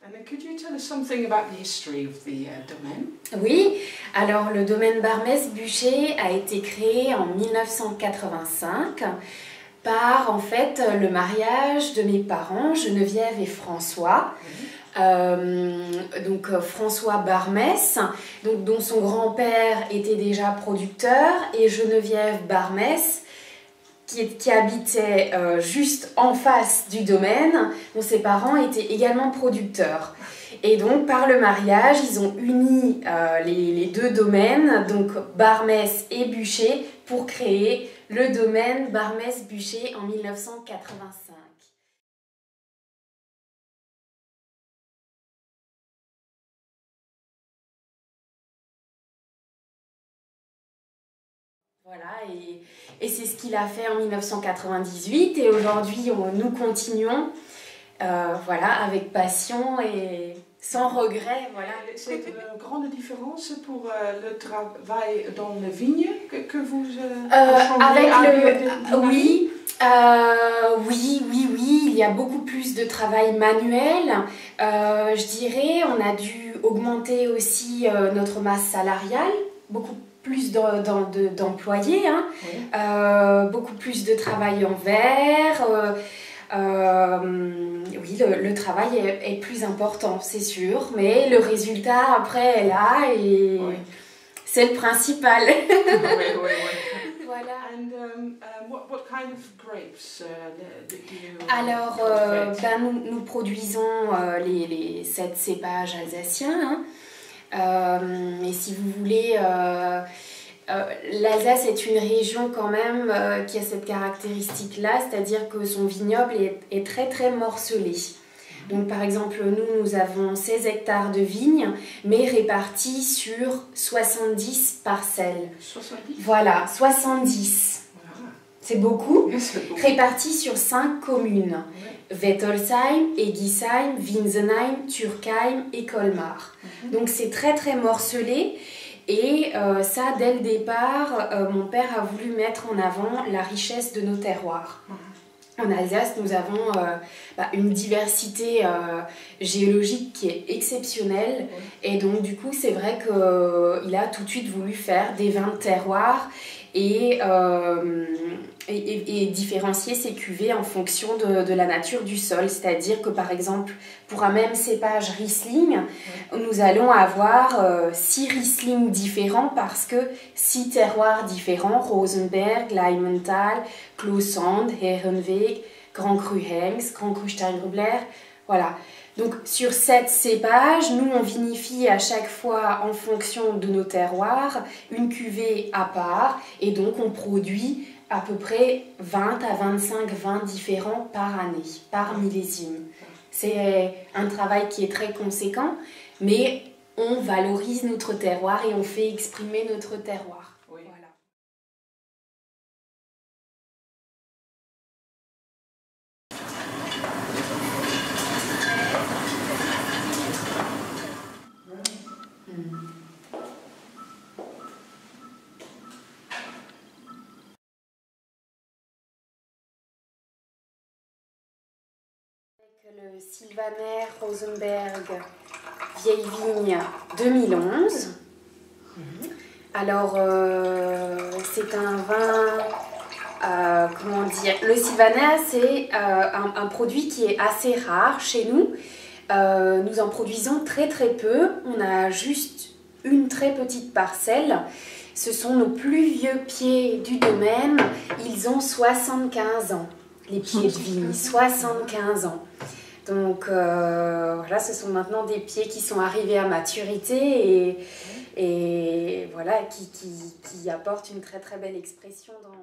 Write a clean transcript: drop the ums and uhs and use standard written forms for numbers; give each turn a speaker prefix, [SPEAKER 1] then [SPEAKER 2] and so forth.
[SPEAKER 1] And could you tell us something about the history of the domaine?
[SPEAKER 2] Oui, alors le domaine Barmès-Buchet a été créé en 1985 par en fait le mariage de mes parents, Geneviève et François. Donc François Barmès, donc, dont son grand-père était déjà producteur, et Geneviève Barmès, qui habitait juste en face du domaine, dont ses parents étaient également producteurs. Et donc par le mariage, ils ont uni les deux domaines, donc Barmès et Buchet, pour créer le domaine Barmès-Buchet en 1985. Voilà, et c'est ce qu'il a fait en 1998, et aujourd'hui nous continuons voilà, avec passion et sans regret. Voilà.
[SPEAKER 1] C'est une grande différence pour le travail dans les vignes que vous
[SPEAKER 2] avec oui, oui, il y a beaucoup plus de travail manuel. Je dirais, on a dû augmenter aussi notre masse salariale, beaucoup plus d'employés, hein. Oui. Beaucoup plus de travail en verre. Oui, le travail est plus important, c'est sûr, mais le résultat après est là et oui. C'est le principal.
[SPEAKER 1] Oui.
[SPEAKER 2] Voilà.
[SPEAKER 1] And what kind of grapes do you
[SPEAKER 2] Alors, nous produisons les 7 cépages alsaciens, hein. Et si vous voulez, l'Alsace est une région quand même qui a cette caractéristique-là, c'est-à-dire que son vignoble est très très morcelé. Donc par exemple, nous avons 16 hectares de vignes, mais répartis sur 70 parcelles.
[SPEAKER 1] 70?
[SPEAKER 2] Voilà, 70. C'est beaucoup. Répartis sur 5 communes. Ouais. Wettolsheim, Egisheim, Winsenheim, Turkheim et Colmar. Donc c'est très très morcelé. Et ça, dès le départ, mon père a voulu mettre en avant la richesse de nos terroirs. En Alsace, nous avons une diversité géologique qui est exceptionnelle. Et donc, du coup, c'est vrai qu'il a tout de suite voulu faire des vins de terroir et différencier ses cuvées en fonction de la nature du sol. C'est-à-dire que, par exemple, pour un même cépage Riesling, nous allons avoir 6 Riesling différents parce que 6 terroirs différents, Rosenberg, Leimenthal, Clausand, Herrenweg, Grand Cru Hengs, Grand Cru Steingrubler, voilà. Donc sur 7 cépages, nous on vinifie à chaque fois en fonction de nos terroirs une cuvée à part, et donc on produit à peu près 20 à 25 vins différents par année, par millésime. C'est un travail qui est très conséquent, mais on valorise notre terroir et on fait exprimer notre terroir. Oui. Voilà. Le Sylvaner Rosenberg Vieille Vigne 2011. Alors, c'est un vin, comment dire, le Sylvaner, c'est un produit qui est assez rare chez nous. Nous en produisons très très peu. On a juste une très petite parcelle. Ce sont nos plus vieux pieds du domaine. Ils ont 75 ans, les pieds de vigne, 75 ans. Donc voilà, ce sont maintenant des pieds qui sont arrivés à maturité et voilà, qui apportent une très très belle expression dans